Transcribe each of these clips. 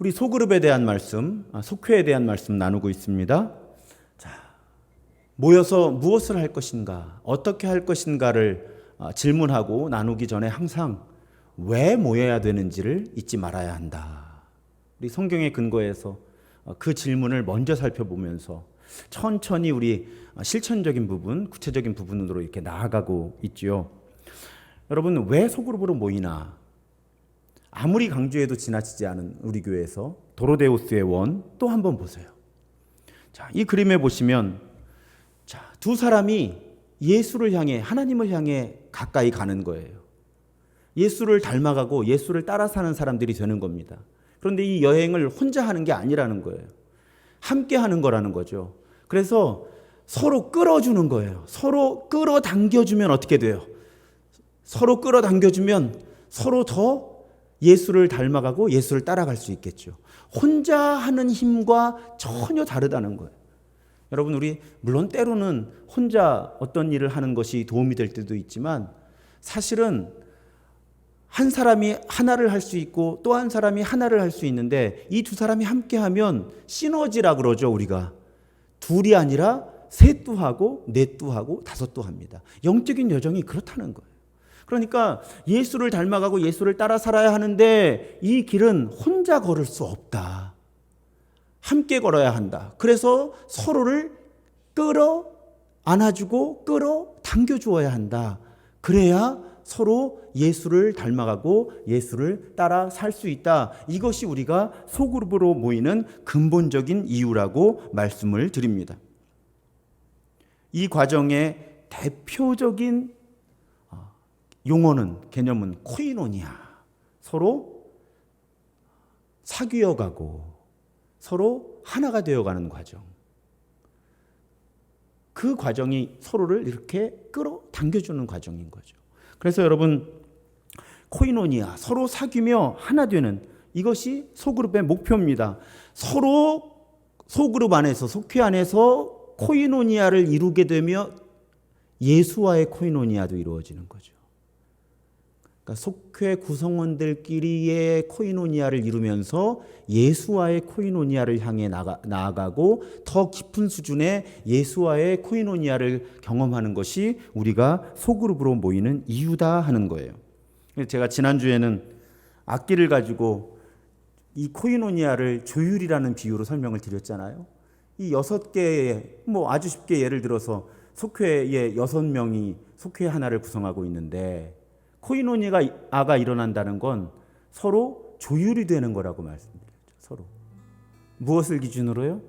우리 소그룹에 대한 말씀, 속회에 대한 말씀 나누고 있습니다. 자, 모여서 무엇을 할 것인가, 어떻게 할 것인가를 질문하고 나누기 전에 항상 왜 모여야 되는지를 잊지 말아야 한다. 우리 성경의 근거에서 그 질문을 먼저 살펴보면서 천천히 우리 실천적인 부분, 구체적인 부분으로 이렇게 나아가고 있지요. 여러분, 왜 소그룹으로 모이나? 아무리 강조해도 지나치지 않은 우리 교회에서 도로데우스의 원 또 한번 보세요. 자, 이 그림에 보시면 두 사람이 예수를 향해, 하나님을 향해 가까이 가는 거예요. 예수를 닮아가고 예수를 따라 사는 사람들이 되는 겁니다. 그런데 이 여행을 혼자 하는 게 아니라는 거예요. 함께 하는 거라는 거죠. 그래서 서로 끌어주는 거예요. 서로 끌어당겨주면 어떻게 돼요? 서로 끌어당겨주면 서로 더 예수를 닮아가고 예수를 따라갈 수 있겠죠. 혼자 하는 힘과 전혀 다르다는 거예요. 여러분, 우리 물론 때로는 혼자 어떤 일을 하는 것이 도움이 될 때도 있지만 사실은 한 사람이 하나를 할 수 있고 또 한 사람이 하나를 할 수 있는데 이 두 사람이 함께하면 시너지라 그러죠. 우리가 둘이 아니라 셋도 하고 넷도 하고 다섯도 합니다. 영적인 여정이 그렇다는 거예요. 그러니까 예수를 닮아가고 예수를 따라 살아야 하는데 이 길은 혼자 걸을 수 없다. 함께 걸어야 한다. 그래서 서로를 끌어 안아주고 끌어 당겨주어야 한다. 그래야 서로 예수를 닮아가고 예수를 따라 살 수 있다. 이것이 우리가 소그룹으로 모이는 근본적인 이유라고 말씀을 드립니다. 이 과정의 대표적인 용어는, 개념은 코이노니아. 서로 사귀어가고 서로 하나가 되어가는 과정. 그 과정이 서로를 이렇게 끌어당겨주는 과정인 거죠. 그래서 여러분, 코이노니아, 서로 사귀며 하나 되는, 이것이 소그룹의 목표입니다. 서로 소그룹 안에서, 속회 안에서 코이노니아를 이루게 되며 예수와의 코이노니아도 이루어지는 거죠. 그러니까 속회 구성원들끼리의 코이노니아를 이루면서 예수와의 코이노니아를 향해 나아가고 더 깊은 수준의 예수와의 코이노니아를 경험하는 것이 우리가 소그룹으로 모이는 이유다 하는 거예요. 제가 지난주에는 악기를 가지고 이 코이노니아를 조율이라는 비유로 설명을 드렸잖아요. 이 6개의, 아주 쉽게 예를 들어서 속회에 6명이 속회 하나를 구성하고 있는데 코이노니아가 일어난다는 건 서로 조율이 되는 거라고 말씀드렸죠. 서로. 무엇을 기준으로요?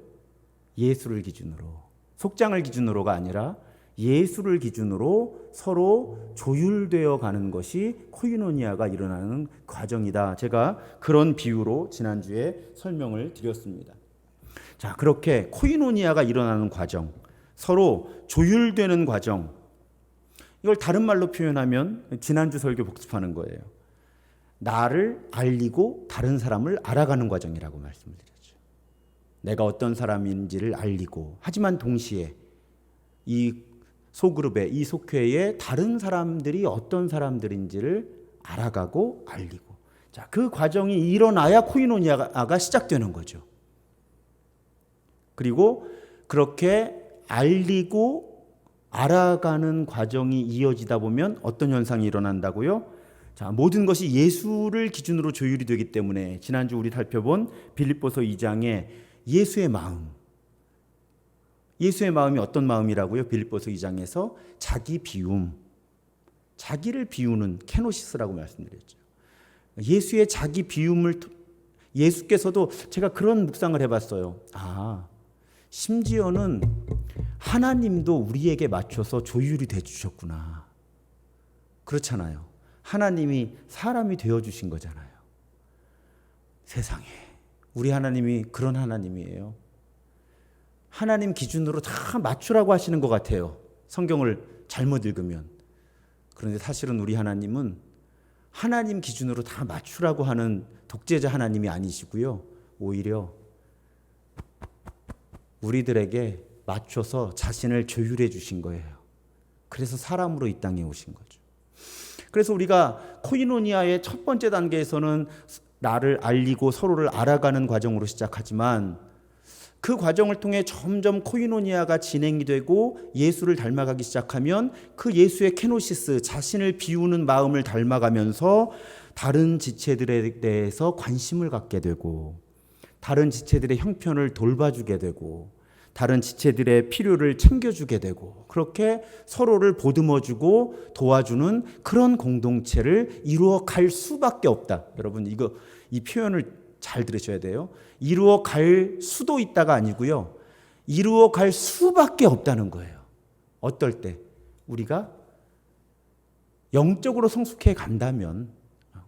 예수를 기준으로. 속장을 기준으로가 아니라 예수를 기준으로 서로 조율되어 가는 것이 코이노니아가 일어나는 과정이다. 제가 그런 비유로 지난주에 설명을 드렸습니다. 자, 그렇게 코이노니아가 일어나는 과정, 서로 조율되는 과정, 이걸 다른 말로 표현하면 지난주 설교 복습하는 거예요. 나를 알리고 다른 사람을 알아가는 과정이라고 말씀을 드렸죠. 내가 어떤 사람인지를 알리고, 하지만 동시에 이 소그룹의, 이 속회의 다른 사람들이 어떤 사람들인지를 알아가고 알리고, 자, 그 과정이 일어나야 코이노니아가 시작되는 거죠. 그리고 그렇게 알리고 알아가는 과정이 이어지다 보면 어떤 현상이 일어난다고요? 자, 모든 것이 예수를 기준으로 조율이 되기 때문에 지난주 우리 살펴본 빌립보서 2장에 예수의 마음이 어떤 마음이라고요? 빌립보서 2장에서 자기 비움, 자기를 비우는 케노시스라고 말씀드렸죠. 예수의 자기 비움을, 예수께서도, 제가 그런 묵상을 해봤어요. 심지어는 하나님도 우리에게 맞춰서 조율이 되주셨구나. 그렇잖아요. 하나님이 사람이 되어주신 거잖아요. 세상에. 우리 하나님이 그런 하나님이에요. 하나님 기준으로 다 맞추라고 하시는 것 같아요. 성경을 잘못 읽으면. 그런데 사실은 우리 하나님은 하나님 기준으로 다 맞추라고 하는 독재자 하나님이 아니시고요. 오히려 우리들에게 맞춰서 자신을 조율해 주신 거예요. 그래서 사람으로 이 땅에 오신 거죠. 그래서 우리가 코이노니아의 첫 번째 단계에서는 나를 알리고 서로를 알아가는 과정으로 시작하지만 그 과정을 통해 점점 코이노니아가 진행이 되고 예수를 닮아가기 시작하면 그 예수의 케노시스, 자신을 비우는 마음을 닮아가면서 다른 지체들에 대해서 관심을 갖게 되고 다른 지체들의 형편을 돌봐주게 되고 다른 지체들의 필요를 챙겨주게 되고 그렇게 서로를 보듬어주고 도와주는 그런 공동체를 이루어 갈 수밖에 없다. 여러분 이 표현을 잘 들으셔야 돼요. 이루어 갈 수도 있다가 아니고요. 이루어 갈 수밖에 없다는 거예요. 어떨 때? 우리가 영적으로 성숙해 간다면,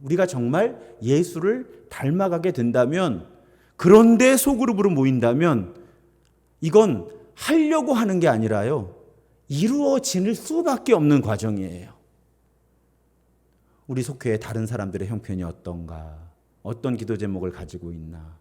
우리가 정말 예수를 닮아가게 된다면, 그런데 소그룹으로 모인다면 이건 하려고 하는 게 아니라요. 이루어질 수밖에 없는 과정이에요. 우리 속회에 다른 사람들의 형편이 어떤가? 어떤 기도 제목을 가지고 있나?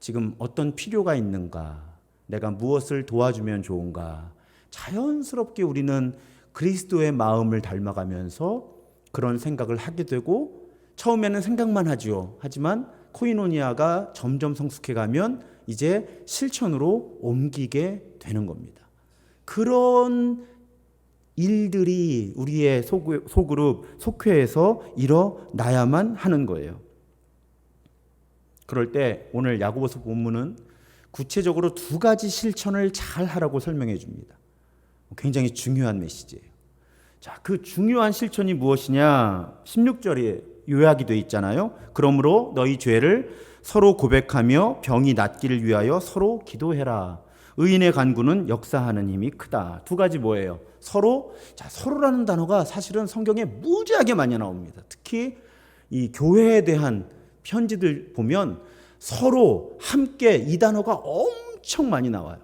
지금 어떤 필요가 있는가? 내가 무엇을 도와주면 좋은가? 자연스럽게 우리는 그리스도의 마음을 닮아가면서 그런 생각을 하게 되고 처음에는 생각만 하죠. 하지만 코이노니아가 점점 성숙해가면 이제 실천으로 옮기게 되는 겁니다. 그런 일들이 우리의 소그룹, 속회에서 일어나야만 하는 거예요. 그럴 때 오늘 야고보서 본문은 구체적으로 두 가지 실천을 잘 하라고 설명해 줍니다. 굉장히 중요한 메시지예요. 자, 그 중요한 실천이 무엇이냐? 16절에 요약이 되어 있잖아요. 그러므로 너희 죄를 서로 고백하며 병이 낫기를 위하여 서로 기도해라. 의인의 간구는 역사하는 힘이 크다. 두 가지 뭐예요? 서로. 자, 서로라는 단어가 사실은 성경에 무지하게 많이 나옵니다. 특히 이 교회에 대한 편지들 보면 서로 함께 이 단어가 엄청 많이 나와요.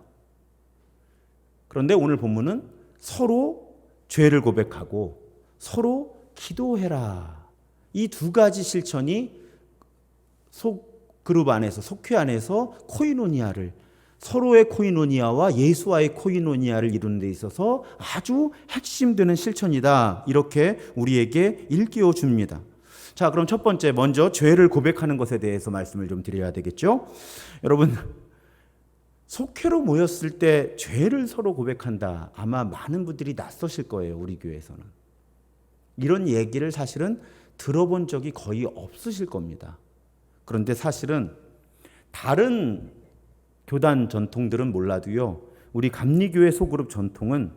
그런데 오늘 본문은 서로 죄를 고백하고 서로 기도해라. 이 두 가지 실천이 그룹 안에서, 속회 안에서 코이노니아를, 서로의 코이노니아와 예수와의 코이노니아를 이루는 데 있어서 아주 핵심되는 실천이다. 이렇게 우리에게 일깨워 줍니다. 자, 그럼 첫 번째, 먼저 죄를 고백하는 것에 대해서 말씀을 좀 드려야 되겠죠? 여러분, 속회로 모였을 때 죄를 서로 고백한다. 아마 많은 분들이 낯서실 거예요, 우리 교회에서는. 이런 얘기를 사실은 들어본 적이 거의 없으실 겁니다. 그런데 사실은 다른 교단 전통들은 몰라도요, 우리 감리교회 소그룹 전통은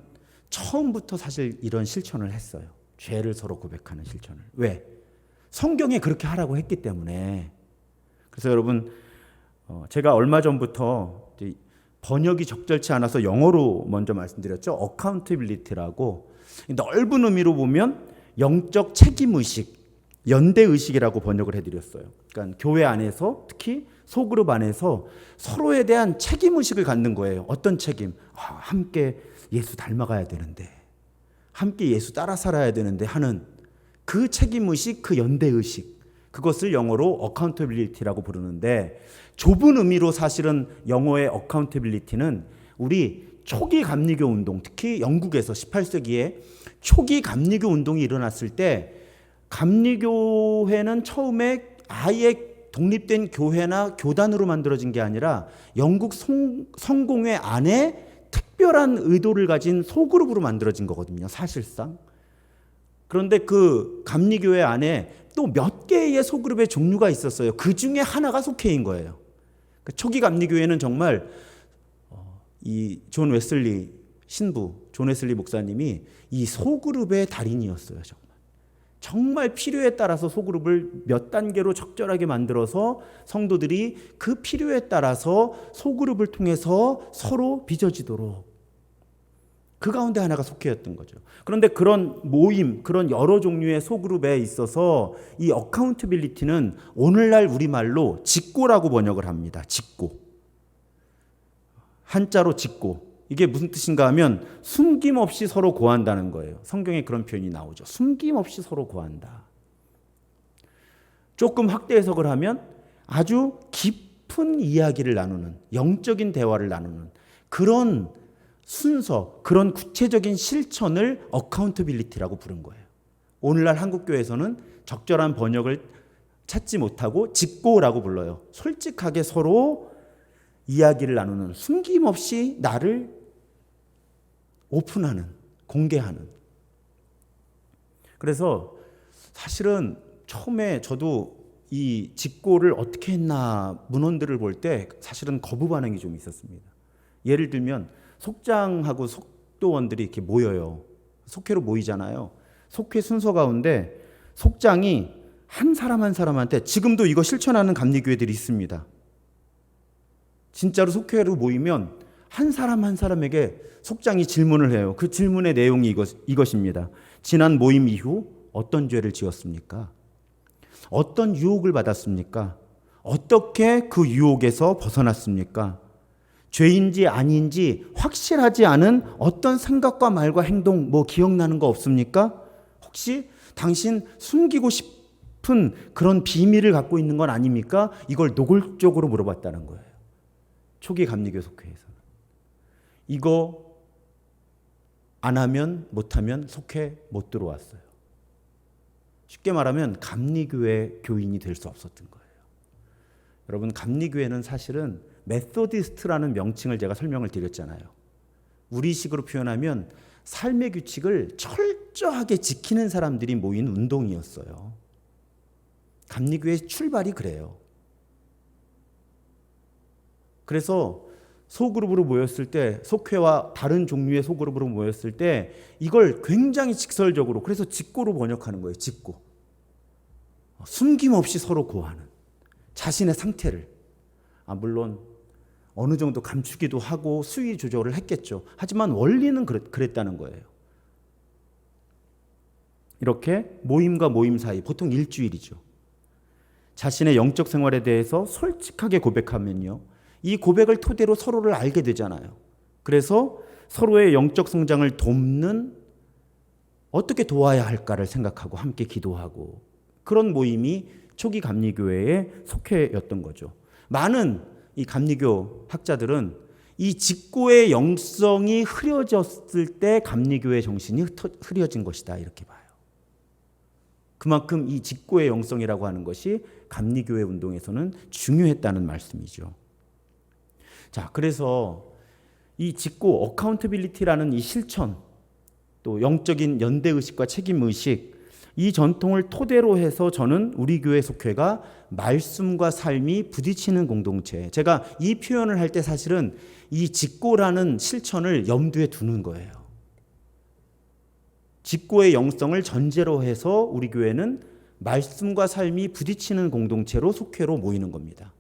처음부터 사실 이런 실천을 했어요. 죄를 서로 고백하는 실천을. 왜? 성경에 그렇게 하라고 했기 때문에. 그래서 여러분, 제가 얼마 전부터 번역이 적절치 않아서 영어로 먼저 말씀드렸죠. accountability라고, 넓은 의미로 보면 영적 책임의식, 연대의식이라고 번역을 해드렸어요. 그러니까 교회 안에서, 특히 소그룹 안에서 서로에 대한 책임의식을 갖는 거예요. 어떤 책임? 함께 예수 닮아가야 되는데, 함께 예수 따라 살아야 되는데 하는 그 책임의식, 그 연대의식, 그것을 영어로 accountability라고 부르는데, 좁은 의미로 사실은 영어의 accountability는 우리 초기 감리교 운동, 특히 영국에서 18세기에 초기 감리교 운동이 일어났을 때 감리교회는 처음에 아예 독립된 교회나 교단으로 만들어진 게 아니라 영국 성공회 안에 특별한 의도를 가진 소그룹으로 만들어진 거거든요, 사실상. 그런데 그 감리교회 안에 또 몇 개의 소그룹의 종류가 있었어요. 그 중에 하나가 속회인 거예요. 초기 감리교회는 정말 이 존 웨슬리 신부, 존 웨슬리 목사님이 이 소그룹의 달인이었어요. 정말 필요에 따라서 소그룹을 몇 단계로 적절하게 만들어서 성도들이 그 필요에 따라서 소그룹을 통해서 서로 빚어지도록, 그 가운데 하나가 속회였던 거죠. 그런데 그런 모임, 그런 여러 종류의 소그룹에 있어서 이 어카운트빌리티는 오늘날 우리말로 직고라고 번역을 합니다. 직고. 한자로 직고. 이게 무슨 뜻인가 하면 숨김없이 서로 고한다는 거예요. 성경에 그런 표현이 나오죠. 숨김없이 서로 고한다. 조금 확대 해석을 하면 아주 깊은 이야기를 나누는, 영적인 대화를 나누는 그런 순서, 그런 구체적인 실천을 어카운터빌리티라고 부른 거예요. 오늘날 한국교회에서는 적절한 번역을 찾지 못하고 직고라고 불러요. 솔직하게 서로 이야기를 나누는, 숨김없이 나를 오픈하는, 공개하는. 그래서 사실은 처음에 저도 이 직고를 어떻게 했나 문헌들을 볼 때 사실은 거부 반응이 좀 있었습니다. 예를 들면 속장하고 속도원들이 이렇게 모여요. 속회로 모이잖아요. 속회 순서 가운데 속장이 한 사람 한 사람한테, 지금도 이거 실천하는 감리교회들이 있습니다. 진짜로 속회로 모이면 한 사람 한 사람에게 속장이 질문을 해요. 그 질문의 내용이 이것입니다. 지난 모임 이후 어떤 죄를 지었습니까? 어떤 유혹을 받았습니까? 어떻게 그 유혹에서 벗어났습니까? 죄인지 아닌지 확실하지 않은 어떤 생각과 말과 행동, 기억나는 거 없습니까? 혹시 당신 숨기고 싶은 그런 비밀을 갖고 있는 건 아닙니까? 이걸 노골적으로 물어봤다는 거예요. 초기 감리교 속회에서는. 이거 안 하면, 못하면 속회 못 들어왔어요. 쉽게 말하면 감리교회 교인이 될 수 없었던 거예요. 여러분, 감리교회는 사실은 메소디스트라는 명칭을 제가 설명을 드렸잖아요. 우리식으로 표현하면 삶의 규칙을 철저하게 지키는 사람들이 모인 운동이었어요. 감리교회의 출발이 그래요. 그래서 소그룹으로 모였을 때, 속회와 다른 종류의 소그룹으로 모였을 때 이걸 굉장히 직설적으로, 그래서 직고로 번역하는 거예요. 직고. 숨김없이 서로 고하는 자신의 상태를, 물론 어느 정도 감추기도 하고 수위 조절을 했겠죠. 하지만 원리는 그랬다는 거예요. 이렇게 모임과 모임 사이, 보통 일주일이죠. 자신의 영적 생활에 대해서 솔직하게 고백하면요, 이 고백을 토대로 서로를 알게 되잖아요. 그래서 서로의 영적 성장을 돕는, 어떻게 도와야 할까를 생각하고 함께 기도하고, 그런 모임이 초기 감리교회의 속회였던 거죠. 많은 이 감리교 학자들은 이 직고의 영성이 흐려졌을 때 감리교의 정신이 흐려진 것이다, 이렇게 봐요. 그만큼 이 직고의 영성이라고 하는 것이 감리교회 운동에서는 중요했다는 말씀이죠. 자, 그래서 이 직고, 어카운터빌리티라는 이 실천, 또 영적인 연대의식과 책임의식, 이 전통을 토대로 해서 저는 우리 교회 속회가 말씀과 삶이 부딪히는 공동체, 제가 이 표현을 할 때 사실은 이 직고라는 실천을 염두에 두는 거예요. 직고의 영성을 전제로 해서 우리 교회는 말씀과 삶이 부딪히는 공동체로 속회로 모이는 겁니다.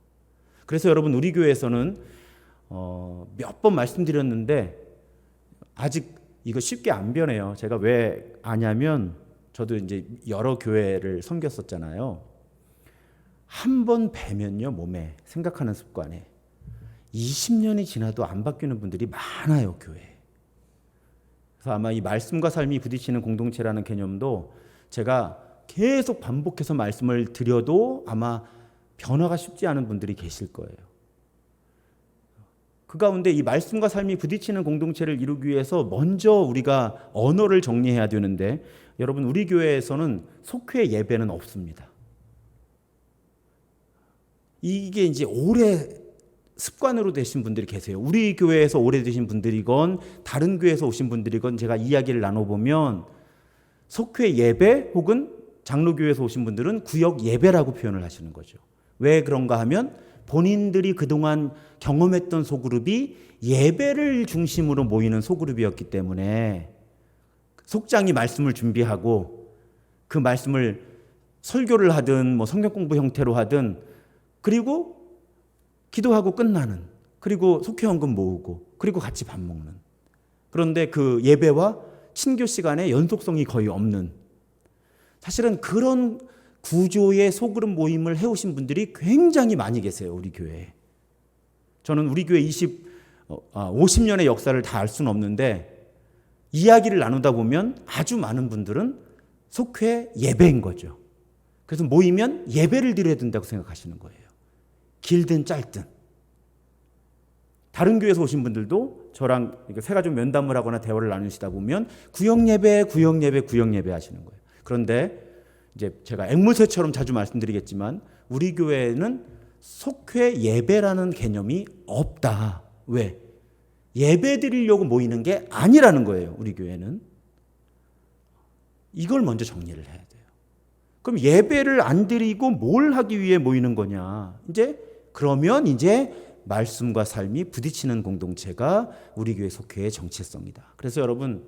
그래서 여러분, 우리 교회에서는 몇 번 말씀드렸는데 아직 이거 쉽게 안 변해요. 제가 왜 아냐면, 저도 이제 여러 교회를 섬겼었잖아요. 한 번 배면요, 몸에, 생각하는 습관에 20년이 지나도 안 바뀌는 분들이 많아요, 교회에. 그래서 아마 이 말씀과 삶이 부딪히는 공동체라는 개념도 제가 계속 반복해서 말씀을 드려도 아마 변화가 쉽지 않은 분들이 계실 거예요. 그 가운데 이 말씀과 삶이 부딪히는 공동체를 이루기 위해서 먼저 우리가 언어를 정리해야 되는데, 여러분, 우리 교회에서는 속회 예배는 없습니다. 이게 이제 오래 습관으로 되신 분들이 계세요. 우리 교회에서 오래되신 분들이건 다른 교회에서 오신 분들이건 제가 이야기를 나눠보면 속회 예배 혹은 장로교회에서 오신 분들은 구역 예배라고 표현을 하시는 거죠. 왜 그런가 하면 본인들이 그동안 경험했던 소그룹이 예배를 중심으로 모이는 소그룹이었기 때문에 속장이 말씀을 준비하고 그 말씀을 설교를 하든 성경 공부 형태로 하든, 그리고 기도하고 끝나는, 그리고 속회원금 모으고, 그리고 같이 밥 먹는. 그런데 그 예배와 친교 시간에 연속성이 거의 없는, 사실은 그런 구조의 소그룹 모임을 해오신 분들이 굉장히 많이 계세요, 우리 교회에. 저는 우리 교회 50년의 역사를 다 알 수는 없는데 이야기를 나누다 보면 아주 많은 분들은 속회 예배인 거죠. 그래서 모이면 예배를 드려야 된다고 생각하시는 거예요. 길든 짧든. 다른 교회에서 오신 분들도 저랑 세 가지 면담을 하거나 대화를 나누시다 보면 구역 예배 하시는 거예요. 그런데 이제 제가 앵무새처럼 자주 말씀드리겠지만 우리 교회에는 속회 예배라는 개념이 없다. 왜? 예배 드리려고 모이는 게 아니라는 거예요. 우리 교회는. 이걸 먼저 정리를 해야 돼요. 그럼 예배를 안 드리고 뭘 하기 위해 모이는 거냐? 그러면 말씀과 삶이 부딪히는 공동체가 우리 교회 속회의 정체성이다. 그래서 여러분,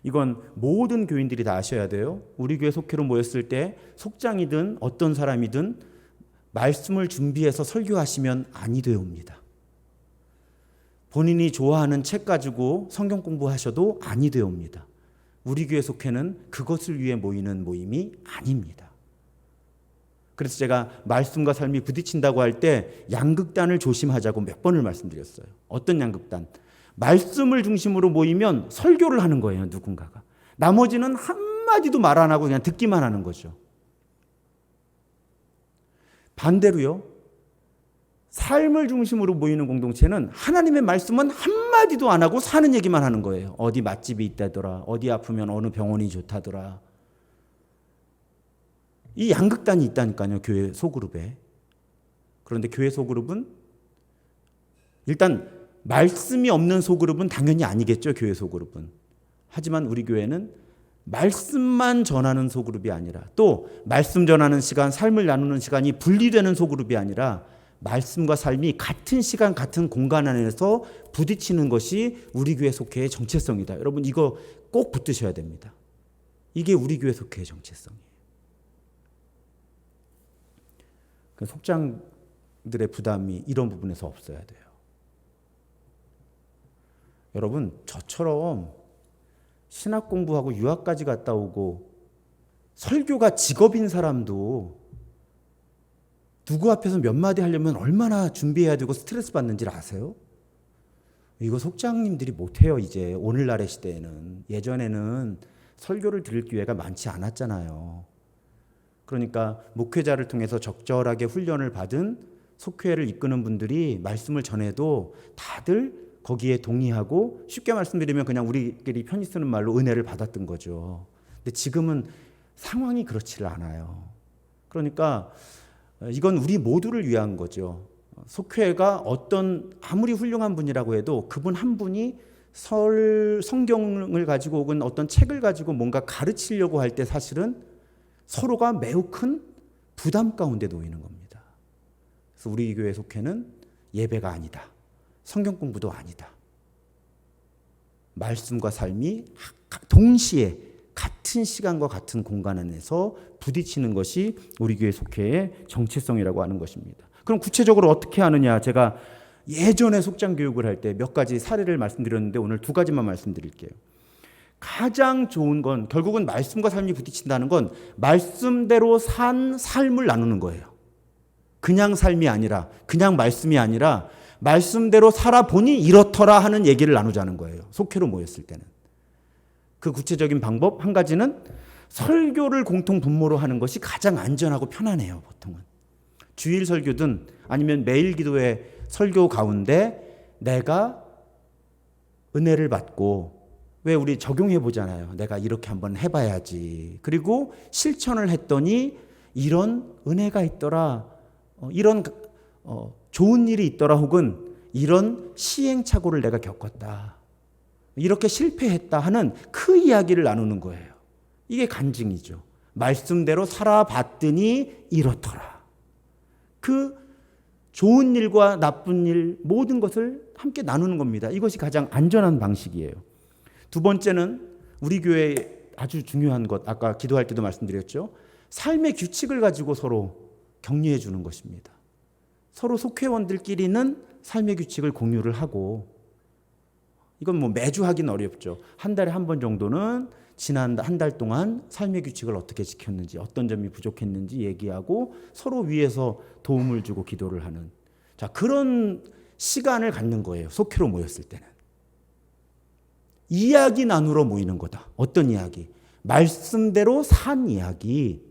이건 모든 교인들이 다 아셔야 돼요. 우리 교회 속회로 모였을 때 속장이든 어떤 사람이든 말씀을 준비해서 설교하시면 아니 되옵니다. 본인이 좋아하는 책 가지고 성경 공부하셔도 아니 되옵니다. 우리 교회 속회는 그것을 위해 모이는 모임이 아닙니다. 그래서 제가 말씀과 삶이 부딪힌다고 할 때 양극단을 조심하자고 몇 번을 말씀드렸어요. 어떤 양극단? 말씀을 중심으로 모이면 설교를 하는 거예요, 누군가가. 나머지는 한마디도 말 안 하고 그냥 듣기만 하는 거죠. 반대로요, 삶을 중심으로 모이는 공동체는 하나님의 말씀은 한마디도 안 하고 사는 얘기만 하는 거예요. 어디 맛집이 있다더라, 어디 아프면 어느 병원이 좋다더라. 이 양극단이 있다니까요, 교회 소그룹에. 그런데 교회 소그룹은 일단 말씀이 없는 소그룹은 당연히 아니겠죠, 교회 소그룹은. 하지만 우리 교회는 말씀만 전하는 소그룹이 아니라, 또 말씀 전하는 시간, 삶을 나누는 시간이 분리되는 소그룹이 아니라 말씀과 삶이 같은 시간, 같은 공간 안에서 부딪히는 것이 우리 교회 속회의 정체성이다. 여러분, 이거 꼭 붙드셔야 됩니다. 이게 우리 교회 속회의 정체성이에요. 속장들의 부담이 이런 부분에서 없어야 돼요. 여러분, 저처럼 신학 공부하고 유학까지 갔다 오고 설교가 직업인 사람도 누구 앞에서 몇 마디 하려면 얼마나 준비해야 되고 스트레스 받는지 아세요? 이거 속장님들이 못해요. 이제 오늘날의 시대에는. 예전에는 설교를 들을 기회가 많지 않았잖아요. 그러니까 목회자를 통해서 적절하게 훈련을 받은 속회를 이끄는 분들이 말씀을 전해도 다들 거기에 동의하고, 쉽게 말씀드리면 그냥 우리끼리 편히 쓰는 말로 은혜를 받았던 거죠. 근데 지금은 상황이 그렇지를 않아요. 그러니까 이건 우리 모두를 위한 거죠. 속회가 어떤 아무리 훌륭한 분이라고 해도 그분 한 분이 성경을 가지고 혹은 어떤 책을 가지고 뭔가 가르치려고 할 때 사실은 서로가 매우 큰 부담 가운데 놓이는 겁니다. 그래서 우리 교회 속회는 예배가 아니다. 성경 공부도 아니다. 말씀과 삶이 동시에 같은 시간과 같은 공간 안에서 부딪히는 것이 우리 교회 속회의 정체성이라고 하는 것입니다. 그럼 구체적으로 어떻게 하느냐? 제가 예전에 속장 교육을 할 때 몇 가지 사례를 말씀드렸는데 오늘 두 가지만 말씀드릴게요. 가장 좋은 건 결국은 말씀과 삶이 부딪힌다는 건 말씀대로 산 삶을 나누는 거예요. 그냥 삶이 아니라, 그냥 말씀이 아니라 말씀대로 살아보니 이렇더라 하는 얘기를 나누자는 거예요. 속회로 모였을 때는. 그 구체적인 방법 한 가지는 설교를 공통 분모로 하는 것이 가장 안전하고 편안해요. 보통은. 주일 설교든 아니면 매일 기도의 설교 가운데 내가 은혜를 받고, 왜 우리 적용해 보잖아요. 내가 이렇게 한번 해봐야지. 그리고 실천을 했더니 이런 은혜가 있더라. 이런 좋은 일이 있더라. 혹은 이런 시행착오를 내가 겪었다. 이렇게 실패했다 하는 그 이야기를 나누는 거예요. 이게 간증이죠. 말씀대로 살아봤더니 이렇더라. 그 좋은 일과 나쁜 일 모든 것을 함께 나누는 겁니다. 이것이 가장 안전한 방식이에요. 두 번째는 우리 교회에 아주 중요한 것, 아까 기도할 때도 말씀드렸죠. 삶의 규칙을 가지고 서로 격려해 주는 것입니다. 서로 속회원들끼리는 삶의 규칙을 공유를 하고, 이건 뭐 매주 하긴 어렵죠. 한 달에 한 번 정도는 지난 한 달 동안 삶의 규칙을 어떻게 지켰는지, 어떤 점이 부족했는지 얘기하고 서로 위해서 도움을 주고 기도를 하는, 자, 그런 시간을 갖는 거예요. 속회로 모였을 때는. 이야기 나누러 모이는 거다. 어떤 이야기? 말씀대로 산 이야기.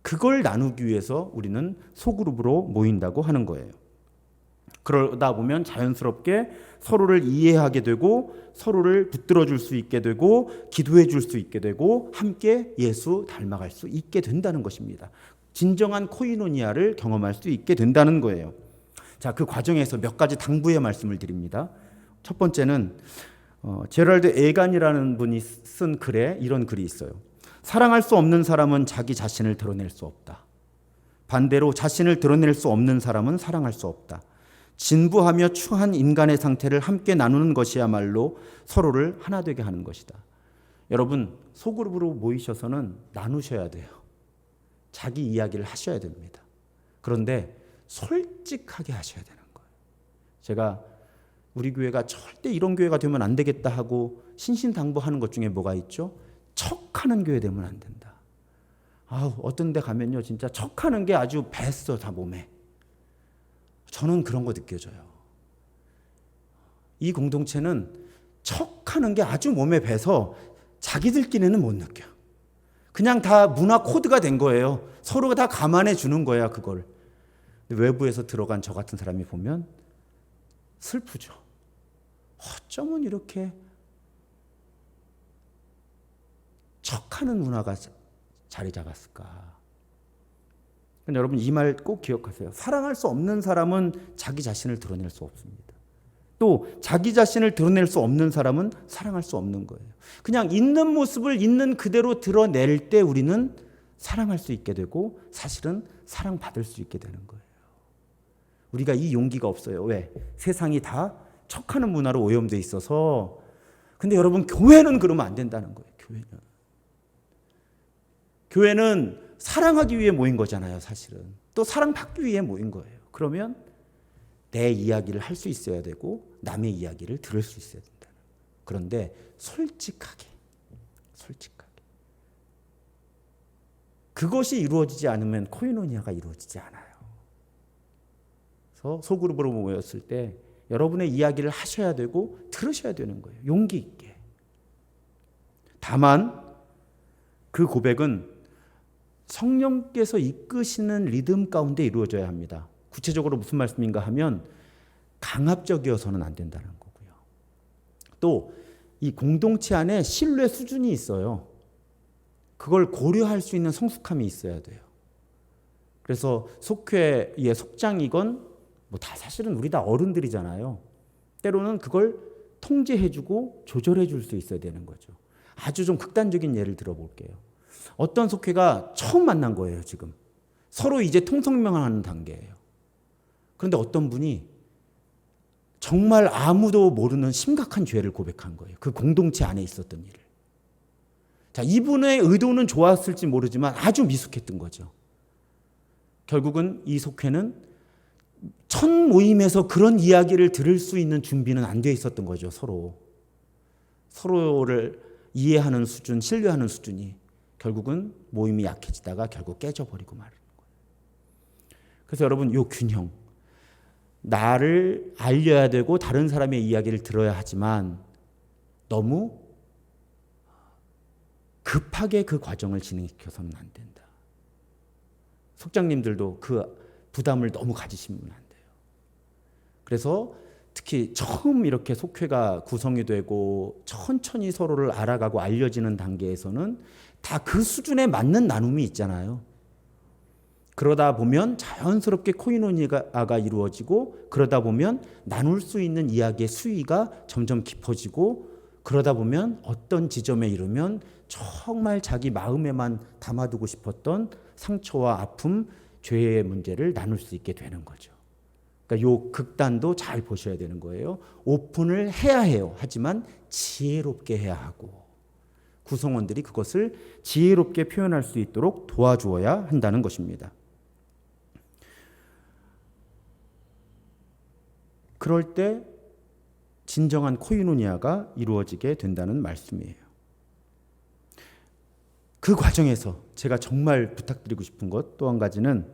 그걸 나누기 위해서 우리는 소그룹으로 모인다고 하는 거예요. 그러다 보면 자연스럽게 서로를 이해하게 되고 서로를 붙들어 줄 수 있게 되고 기도해 줄 수 있게 되고 함께 예수 닮아갈 수 있게 된다는 것입니다. 진정한 코이노니아를 경험할 수 있게 된다는 거예요. 자, 그 과정에서 몇 가지 당부의 말씀을 드립니다. 첫 번째는 제럴드 에간이라는 분이 쓴 글에 이런 글이 있어요. 사랑할 수 없는 사람은 자기 자신을 드러낼 수 없다. 반대로 자신을 드러낼 수 없는 사람은 사랑할 수 없다. 진부하며 추한 인간의 상태를 함께 나누는 것이야말로 서로를 하나 되게 하는 것이다. 여러분, 소그룹으로 모이셔서는 나누셔야 돼요. 자기 이야기를 하셔야 됩니다. 그런데 솔직하게 하셔야 되는 거예요. 제가 우리 교회가 절대 이런 교회가 되면 안 되겠다 하고 신신당부하는 것 중에 뭐가 있죠? 척하는 교회 되면 안 된다. 어떤 데 가면요, 진짜 척하는 게 아주 뱄어, 다 몸에. 저는 그런 거 느껴져요. 이 공동체는 척하는 게 아주 몸에 배서 자기들끼리는 못 느껴. 그냥 다 문화 코드가 된 거예요. 서로가 다 감안해 주는 거야, 그걸. 외부에서 들어간 저 같은 사람이 보면 슬프죠. 어쩌면 이렇게 척하는 문화가 자리 잡았을까. 근데 여러분, 이 말 꼭 기억하세요. 사랑할 수 없는 사람은 자기 자신을 드러낼 수 없습니다. 또 자기 자신을 드러낼 수 없는 사람은 사랑할 수 없는 거예요. 그냥 있는 모습을 있는 그대로 드러낼 때 우리는 사랑할 수 있게 되고 사실은 사랑받을 수 있게 되는 거예요. 우리가 이 용기가 없어요. 왜? 세상이 다 척하는 문화로 오염돼 있어서. 근데 여러분, 교회는 그러면 안 된다는 거예요. 교회는 사랑하기 위해 모인 거잖아요, 사실은. 또 사랑받기 위해 모인 거예요. 그러면 내 이야기를 할 수 있어야 되고 남의 이야기를 들을 수 있어야 된다는 거예요. 그런데 솔직하게. 그것이 이루어지지 않으면 코이노니아가 이루어지지 않아요. 그래서 소그룹으로 모였을 때 여러분의 이야기를 하셔야 되고 들으셔야 되는 거예요. 용기 있게. 다만 그 고백은 성령께서 이끄시는 리듬 가운데 이루어져야 합니다. 구체적으로 무슨 말씀인가 하면 강압적이어서는 안 된다는 거고요. 또 이 공동체 안에 신뢰 수준이 있어요. 그걸 고려할 수 있는 성숙함이 있어야 돼요. 그래서 속회의 속장이건 뭐 다 사실은 우리 다 어른들이잖아요. 때로는 그걸 통제해주고 조절해줄 수 있어야 되는 거죠. 아주 좀 극단적인 예를 들어볼게요. 어떤 속회가 처음 만난 거예요, 지금. 서로 이제 통성명하는 단계예요. 그런데 어떤 분이 정말 아무도 모르는 심각한 죄를 고백한 거예요. 그 공동체 안에 있었던 일을. 자, 이분의 의도는 좋았을지 모르지만 아주 미숙했던 거죠. 결국은 이 속회는 첫 모임에서 그런 이야기를 들을 수 있는 준비는 안 돼 있었던 거죠, 서로를 이해하는 수준, 신뢰하는 수준이. 결국은 모임이 약해지다가 결국 깨져버리고 마는 거예요. 그래서 여러분, 이 균형. 나를 알려야 되고 다른 사람의 이야기를 들어야 하지만 너무 급하게 그 과정을 진행시켜서는 안 된다. 속장님들도 그 부담을 너무 가지시면 안 돼요. 그래서 특히 처음 이렇게 속회가 구성이 되고 천천히 서로를 알아가고 알려지는 단계에서는 다 그 수준에 맞는 나눔이 있잖아요. 그러다 보면 자연스럽게 코이노니아가 이루어지고 그러다 보면 나눌 수 있는 이야기의 수위가 점점 깊어지고 그러다 보면 어떤 지점에 이르면 정말 자기 마음에만 담아두고 싶었던 상처와 아픔, 죄의 문제를 나눌 수 있게 되는 거죠. 그러니까 요 극단도 잘 보셔야 되는 거예요. 오픈을 해야 해요. 하지만 지혜롭게 해야 하고 구성원들이 그것을 지혜롭게 표현할 수 있도록 도와주어야 한다는 것입니다. 그럴 때 진정한 코이노니아가 이루어지게 된다는 말씀이에요. 그 과정에서 제가 정말 부탁드리고 싶은 것 또 한 가지는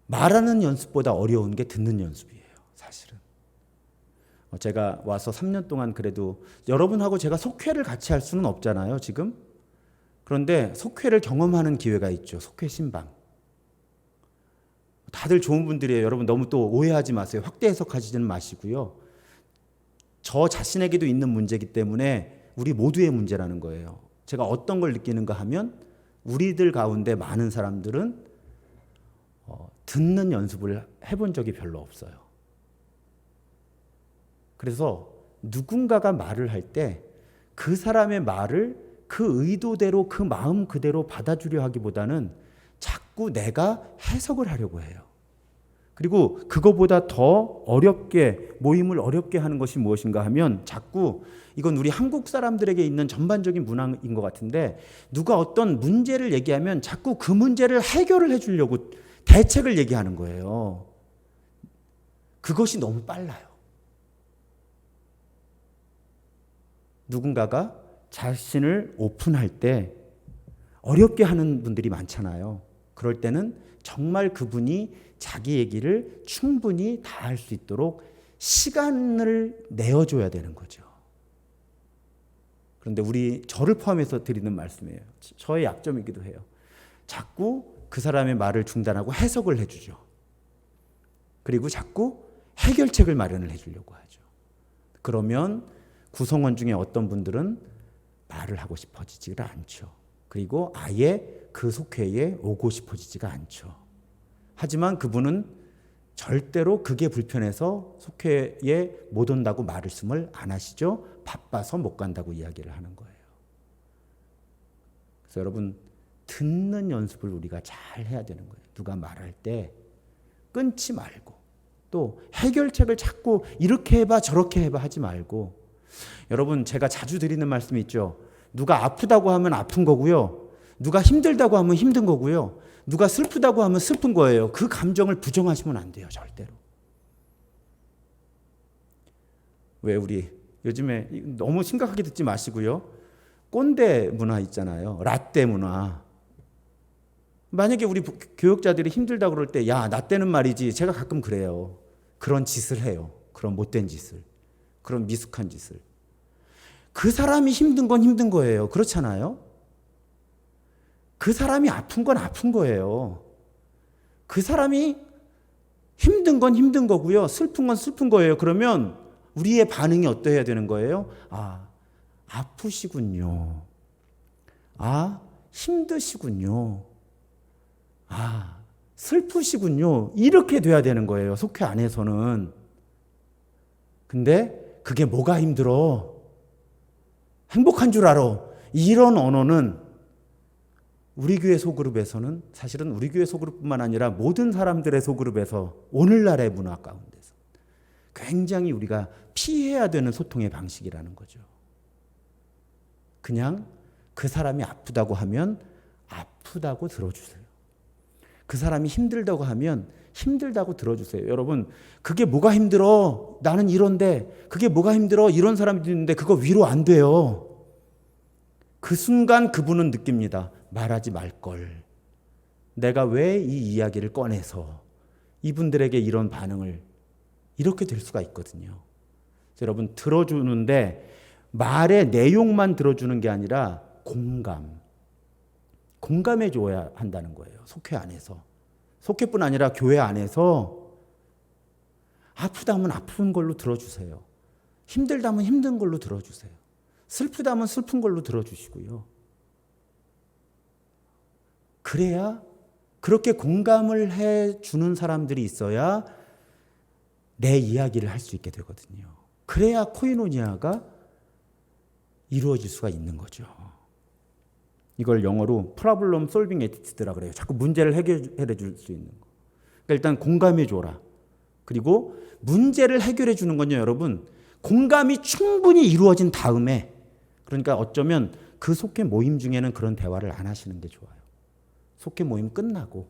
말하는 연습보다 어려운 게 듣는 연습이에요. 사실은. 제가 와서 3년 동안 그래도 여러분하고 제가 속회를 같이 할 수는 없잖아요, 지금. 그런데 속회를 경험하는 기회가 있죠. 속회 신방. 다들 좋은 분들이에요. 여러분 너무 또 오해하지 마세요. 확대 해석하지는 마시고요. 저 자신에게도 있는 문제이기 때문에 우리 모두의 문제라는 거예요. 제가 어떤 걸 느끼는가 하면 우리들 가운데 많은 사람들은 듣는 연습을 해본 적이 별로 없어요. 그래서 누군가가 말을 할 때 그 사람의 말을 그 의도대로 그 마음 그대로 받아주려 하기보다는 자꾸 내가 해석을 하려고 해요. 그리고 그거보다 더 어렵게 모임을 어렵게 하는 것이 무엇인가 하면 자꾸 이건 우리 한국 사람들에게 있는 전반적인 문화인 것 같은데 누가 어떤 문제를 얘기하면 자꾸 그 문제를 해결을 해주려고 대책을 얘기하는 거예요. 그것이 너무 빨라요. 누군가가 자신을 오픈할 때 어렵게 하는 분들이 많잖아요. 그럴 때는 정말 그분이 자기 얘기를 충분히 다 할 수 있도록 시간을 내어줘야 되는 거죠. 그런데 저를 포함해서 드리는 말씀이에요. 저의 약점이기도 해요. 자꾸 그 사람의 말을 중단하고 해석을 해주죠. 그리고 자꾸 해결책을 마련을 해주려고 하죠. 그러면 구성원 중에 어떤 분들은 말을 하고 싶어지지가 않죠. 그리고 아예 그 속회에 오고 싶어지지가 않죠. 하지만 그분은 절대로 그게 불편해서 속회에 못 온다고 말씀을 안 하시죠. 바빠서 못 간다고 이야기를 하는 거예요. 그래서 여러분 듣는 연습을 우리가 잘 해야 되는 거예요. 누가 말할 때 끊지 말고 또 해결책을 자꾸 이렇게 해봐 저렇게 해봐 하지 말고 여러분 제가 자주 드리는 말씀이 있죠. 누가 아프다고 하면 아픈 거고요. 누가 힘들다고 하면 힘든 거고요. 누가 슬프다고 하면 슬픈 거예요. 그 감정을 부정하시면 안 돼요. 절대로. 왜 우리 요즘에 너무 심각하게 듣지 마시고요. 꼰대 문화 있잖아요. 라떼 문화. 만약에 우리 교육자들이 힘들다고 그럴 때 야, 나 때는 말이지. 제가 가끔 그래요. 그런 짓을 해요. 그런 못된 짓을. 그런 미숙한 짓을. 그 사람이 힘든 건 힘든 거예요. 그렇잖아요? 그 사람이 아픈 건 아픈 거예요. 그 사람이 힘든 건 힘든 거고요. 슬픈 건 슬픈 거예요. 그러면 우리의 반응이 어떠해야 되는 거예요? 아, 아프시군요. 아, 힘드시군요. 아, 슬프시군요. 이렇게 돼야 되는 거예요. 속회 안에서는. 근데 그게 뭐가 힘들어? 행복한 줄 알아. 이런 언어는 우리 교회 소그룹에서는 사실은 우리 교회 소그룹뿐만 아니라 모든 사람들의 소그룹에서 오늘날의 문화 가운데서 굉장히 우리가 피해야 되는 소통의 방식이라는 거죠. 그냥 그 사람이 아프다고 하면 아프다고 들어주세요. 그 사람이 힘들다고 하면 힘들다고 들어주세요. 여러분 그게 뭐가 힘들어? 나는 이런데 그게 뭐가 힘들어? 이런 사람들이 있는데 그거 위로 안 돼요. 그 순간 그분은 느낍니다. 말하지 말걸. 내가 왜 이 이야기를 꺼내서 이분들에게 이런 반응을 이렇게 될 수가 있거든요. 여러분 들어주는데 말의 내용만 들어주는 게 아니라 공감해 줘야 한다는 거예요. 속회 안에서. 속회뿐 아니라 교회 안에서 아프다면 아픈 걸로 들어주세요. 힘들다면 힘든 걸로 들어주세요. 슬프다면 슬픈 걸로 들어주시고요. 그래야 그렇게 공감을 해주는 사람들이 있어야 내 이야기를 할 수 있게 되거든요. 그래야 코이노니아가 이루어질 수가 있는 거죠. 이걸 영어로 프로블럼 솔빙 애티튜드라 그래요. 자꾸 문제를 해결해 줄 수 있는 거. 그러니까 일단 공감해 줘라. 그리고 문제를 해결해 주는 건요, 여러분. 공감이 충분히 이루어진 다음에 그러니까 어쩌면 그 속회 모임 중에는 그런 대화를 안 하시는 게 좋아요. 속회 모임 끝나고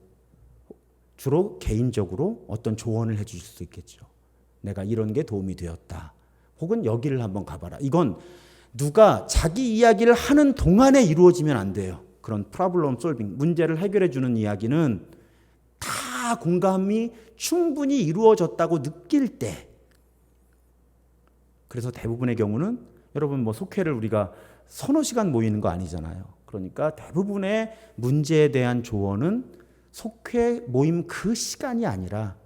주로 개인적으로 어떤 조언을 해 주실 수 있겠죠. 내가 이런 게 도움이 되었다. 혹은 여기를 한번 가봐라. 이건 누가 자기 이야기를 하는 동안에 이루어지면 안 돼요. 그런 프로블럼 솔빙, 문제를 해결해 주는 이야기는 다 공감이 충분히 이루어졌다고 느낄 때. 그래서 대부분의 경우는 여러분 뭐 속회를 우리가 서너 시간 모이는 거 아니잖아요. 그러니까 대부분의 문제에 대한 조언은 속회 모임 그 시간이 아니라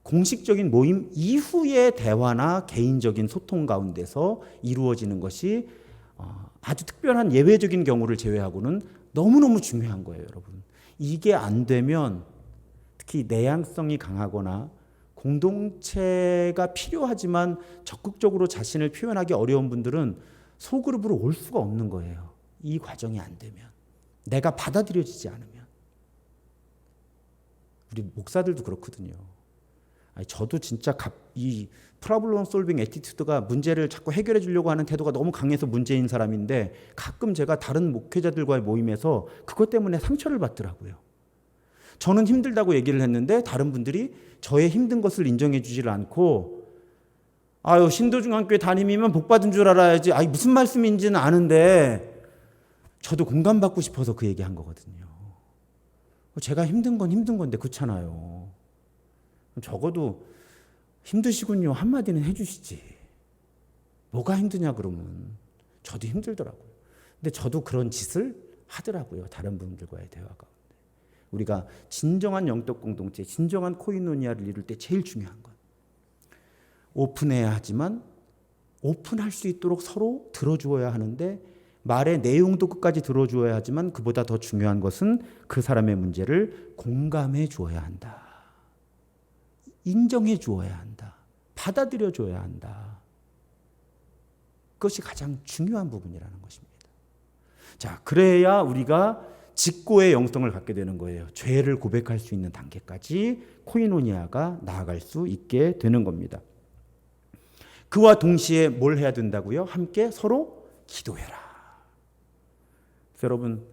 공식적인 모임 이후의 대화나 개인적인 소통 가운데서 이루어지는 것이 아주 특별한 예외적인 경우를 제외하고는 너무너무 중요한 거예요, 여러분. 이게 안 되면 특히 내향성이 강하거나 공동체가 필요하지만 적극적으로 자신을 표현하기 어려운 분들은 소그룹으로 올 수가 없는 거예요. 이 과정이 안 되면, 내가 받아들여지지 않으면. 우리 목사들도 그렇거든요. 저도 진짜 이 프로블럼 솔빙 애티튜드가 문제를 자꾸 해결해 주려고 하는 태도가 너무 강해서 문제인 사람인데, 가끔 제가 다른 목회자들과의 모임에서 그것 때문에 상처를 받더라고요. 저는 힘들다고 얘기를 했는데 다른 분들이 저의 힘든 것을 인정해 주지를 않고, 신도중앙교회 담임이면 복받은 줄 알아야지. 무슨 말씀인지는 아는데 저도 공감받고 싶어서 그 얘기한 거거든요. 제가 힘든 건 힘든 건데 그렇잖아요. 적어도 힘드시군요 한마디는 해주시지. 뭐가 힘드냐 그러면. 저도 힘들더라고요. 근데 저도 그런 짓을 하더라고요. 다른 분들과의 대화 가운데. 우리가 진정한 영적 공동체, 진정한 코이노니아를 이룰 때 제일 중요한 건 오픈해야 하지만 오픈할 수 있도록 서로 들어주어야 하는데, 말의 내용도 끝까지 들어주어야 하지만 그보다 더 중요한 것은 그 사람의 문제를 공감해 주어야 한다. 인정해 주어야 한다. 받아들여 줘야 한다. 그것이 가장 중요한 부분이라는 것입니다. 자, 그래야 우리가 직고의 영성을 갖게 되는 거예요. 죄를 고백할 수 있는 단계까지 코이노니아가 나아갈 수 있게 되는 겁니다. 그와 동시에 뭘 해야 된다고요? 함께 서로 기도해라. 여러분,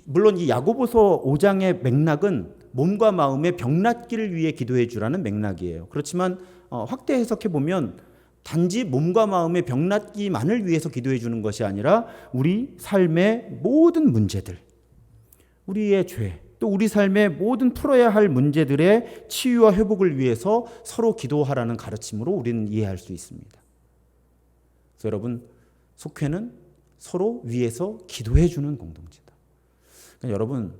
물론 이 야고보서 5장의 맥락은 몸과 마음의 병낫기를 위해 기도해 주라는 맥락이에요. 그렇지만 확대 해석해 보면 단지 몸과 마음의 병낫기만을 위해서 기도해 주는 것이 아니라 우리 삶의 모든 문제들, 우리의 죄, 또 우리 삶의 모든 풀어야 할 문제들의 치유와 회복을 위해서 서로 기도하라는 가르침으로 우리는 이해할 수 있습니다. 그래서 여러분, 속회는 서로 위해서 기도해 주는 공동체다. 그러니까 여러분,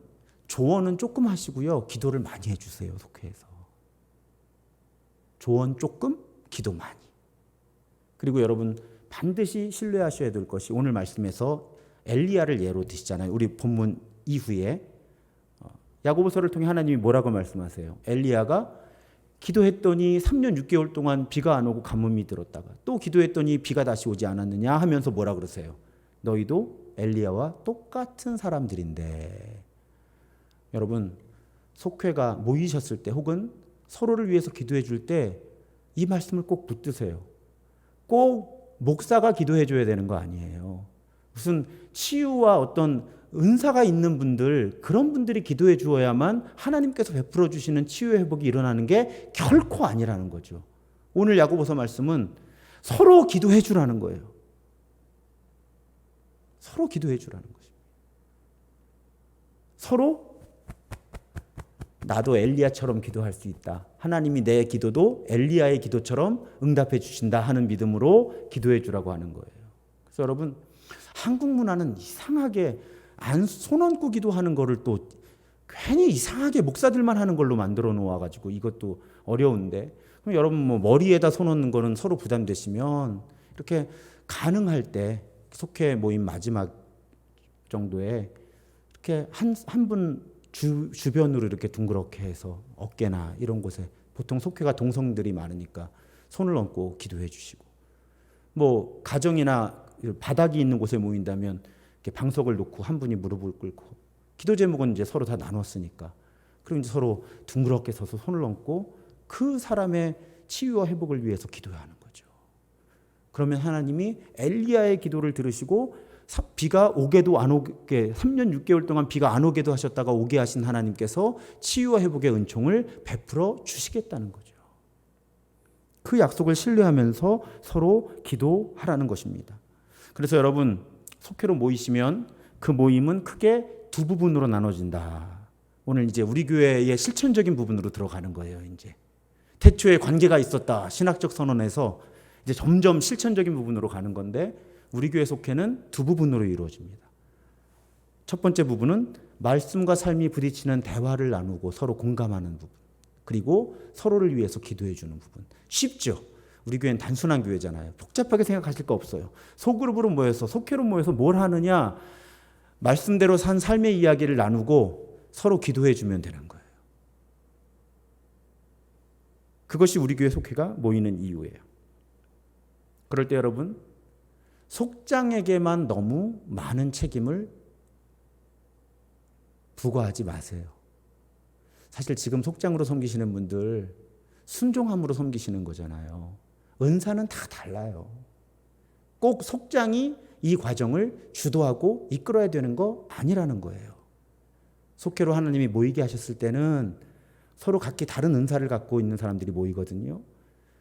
조언은 조금 하시고요, 기도를 많이 해주세요. 속회에서 조언 조금, 기도 많이. 그리고 여러분, 반드시 신뢰하셔야 될 것이, 오늘 말씀에서 엘리야를 예로 드시잖아요. 우리 본문 이후에 야고보서를 통해 하나님이 뭐라고 말씀하세요? 엘리야가 기도했더니 3년 6개월 동안 비가 안 오고 가뭄이 들었다가 또 기도했더니 비가 다시 오지 않았느냐 하면서 뭐라 그러세요? 너희도 엘리야와 똑같은 사람들인데. 여러분, 속회가 모이셨을 때 혹은 서로를 위해서 기도해 줄 때 이 말씀을 꼭 붙드세요. 꼭 목사가 기도해 줘야 되는 거 아니에요. 무슨 치유와 어떤 은사가 있는 분들, 그런 분들이 기도해 주어야만 하나님께서 베풀어 주시는 치유 회복이 일어나는 게 결코 아니라는 거죠. 오늘 야고보서 말씀은 서로 기도해 주라는 거예요. 서로 기도해 주라는 것입니다. 서로 나도 엘리야처럼 기도할 수 있다. 하나님이 내 기도도 엘리야의 기도처럼 응답해 주신다 하는 믿음으로 기도해 주라고 하는 거예요. 그래서 여러분, 한국 문화는 이상하게 손 얹고 기도하는 거를 또 괜히 이상하게 목사들만 하는 걸로 만들어 놓아가지고 이것도 어려운데, 그럼 여러분 뭐 머리에다 손 얹는 거는 서로 부담되시면 이렇게 가능할 때 속회 모임 마지막 정도에 이렇게 한 분 주변으로 이렇게 둥그렇게 해서 어깨나 이런 곳에, 보통 속회가 동성들이 많으니까 손을 얹고 기도해 주시고, 뭐 가정이나 바닥이 있는 곳에 모인다면 이렇게 방석을 놓고 한 분이 무릎을 꿇고, 기도 제목은 이제 서로 다 나눴으니까 그럼 이제 서로 둥그렇게 서서 손을 얹고 그 사람의 치유와 회복을 위해서 기도해야 하는 거죠. 그러면 하나님이 엘리야의 기도를 들으시고 비가 오게도 안 오게 3년 6개월 동안 비가 안 오게도 하셨다가 오게 하신 하나님께서 치유와 회복의 은총을 베풀어 주시겠다는 거죠. 그 약속을 신뢰하면서 서로 기도하라는 것입니다. 그래서 여러분, 속회로 모이시면 그 모임은 크게 두 부분으로 나눠진다. 오늘 이제 우리 교회의 실천적인 부분으로 들어가는 거예요. 이제 태초에 관계가 있었다, 신학적 선언에서 이제 점점 실천적인 부분으로 가는 건데, 우리 교회 속회는 두 부분으로 이루어집니다. 첫 번째 부분은 말씀과 삶이 부딪히는 대화를 나누고 서로 공감하는 부분, 그리고 서로를 위해서 기도해 주는 부분. 쉽죠? 우리 교회는 단순한 교회잖아요. 복잡하게 생각하실 거 없어요. 소그룹으로 모여서, 속회로 모여서 뭘 하느냐? 말씀대로 산 삶의 이야기를 나누고 서로 기도해 주면 되는 거예요. 그것이 우리 교회 속회가 모이는 이유예요. 그럴 때 여러분, 속장에게만 너무 많은 책임을 부과하지 마세요. 사실 지금 속장으로 섬기시는 분들 순종함으로 섬기시는 거잖아요. 은사는 다 달라요. 꼭 속장이 이 과정을 주도하고 이끌어야 되는 거 아니라는 거예요. 속회로 하나님이 모이게 하셨을 때는 서로 각기 다른 은사를 갖고 있는 사람들이 모이거든요.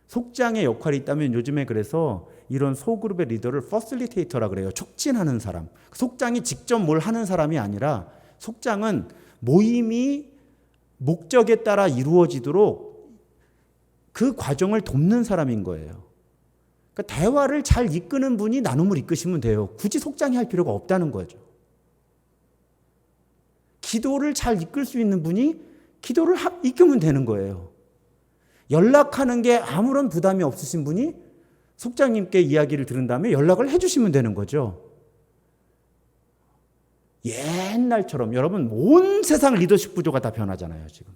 속장의 역할이 있다면 요즘에 그래서 이런 소그룹의 리더를 퍼실리테이터라 그래요. 촉진하는 사람. 속장이 직접 뭘 하는 사람이 아니라 속장은 모임이 목적에 따라 이루어지도록 그 과정을 돕는 사람인 거예요. 그러니까 대화를 잘 이끄는 분이 나눔을 이끄시면 돼요. 굳이 속장이 할 필요가 없다는 거죠. 기도를 잘 이끌 수 있는 분이 기도를 이끌면 되는 거예요. 연락하는 게 아무런 부담이 없으신 분이 속장님께 이야기를 들은 다음에 연락을 해주시면 되는 거죠. 옛날처럼 여러분 온 세상 리더십 구조가 다 변하잖아요. 지금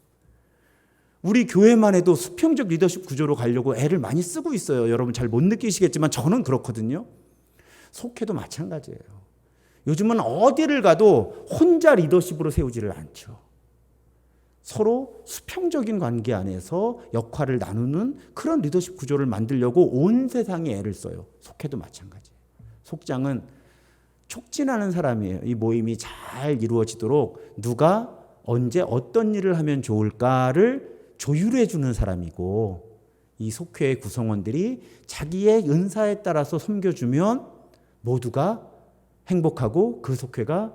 우리 교회만 해도 수평적 리더십 구조로 가려고 애를 많이 쓰고 있어요. 여러분 잘 못 느끼시겠지만 저는 그렇거든요. 속회도 마찬가지예요. 요즘은 어디를 가도 혼자 리더십으로 세우지를 않죠. 서로 수평적인 관계 안에서 역할을 나누는 그런 리더십 구조를 만들려고 온 세상에 애를 써요. 속회도 마찬가지예요. 속장은 촉진하는 사람이에요. 이 모임이 잘 이루어지도록 누가 언제 어떤 일을 하면 좋을까를 조율해 주는 사람이고, 이 속회의 구성원들이 자기의 은사에 따라서 섬겨주면 모두가 행복하고 그 속회가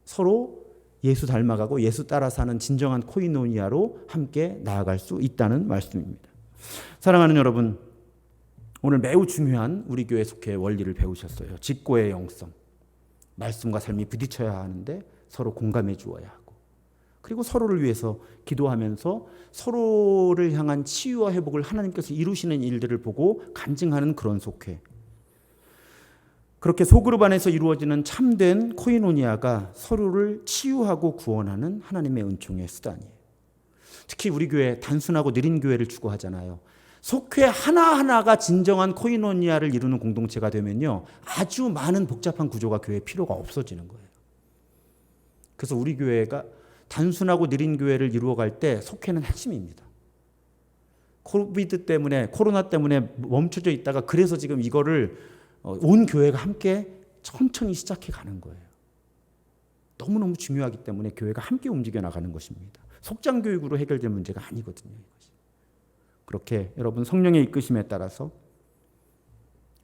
서로 예수 닮아가고 예수 따라 사는 진정한 코이노니아로 함께 나아갈 수 있다는 말씀입니다. 사랑하는 여러분, 오늘 매우 중요한 우리 교회 속회의 원리를 배우셨어요. 직고의 영성. 말씀과 삶이 부딪혀야 하는데 서로 공감해 주어야 하고, 그리고 서로를 위해서 기도하면서 서로를 향한 치유와 회복을 하나님께서 이루시는 일들을 보고 간증하는 그런 속회. 그렇게 소그룹 안에서 이루어지는 참된 코이노니아가 서로를 치유하고 구원하는 하나님의 은총의 수단이에요. 특히 우리 교회 단순하고 느린 교회를 추구하잖아요. 속회 하나하나가 진정한 코이노니아를 이루는 공동체가 되면요, 아주 많은 복잡한 구조가 교회에 필요가 없어지는 거예요. 그래서 우리 교회가 단순하고 느린 교회를 이루어갈 때 속회는 핵심입니다. 코로나 때문에 멈춰져 있다가 그래서 지금 이거를 온 교회가 함께 천천히 시작해 가는 거예요. 너무너무 중요하기 때문에 교회가 함께 움직여 나가는 것입니다. 속장 교육으로 해결될 문제가 아니거든요. 이것이. 그렇게 여러분 성령의 이끄심에 따라서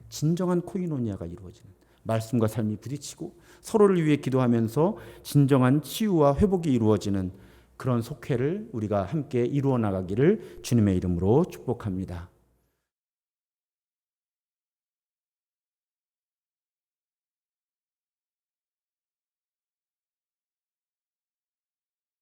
진정한 코이노니아가 이루어지는, 말씀과 삶이 부딪히고 서로를 위해 기도하면서 진정한 치유와 회복이 이루어지는 그런 속회를 우리가 함께 이루어 나가기를 주님의 이름으로 축복합니다.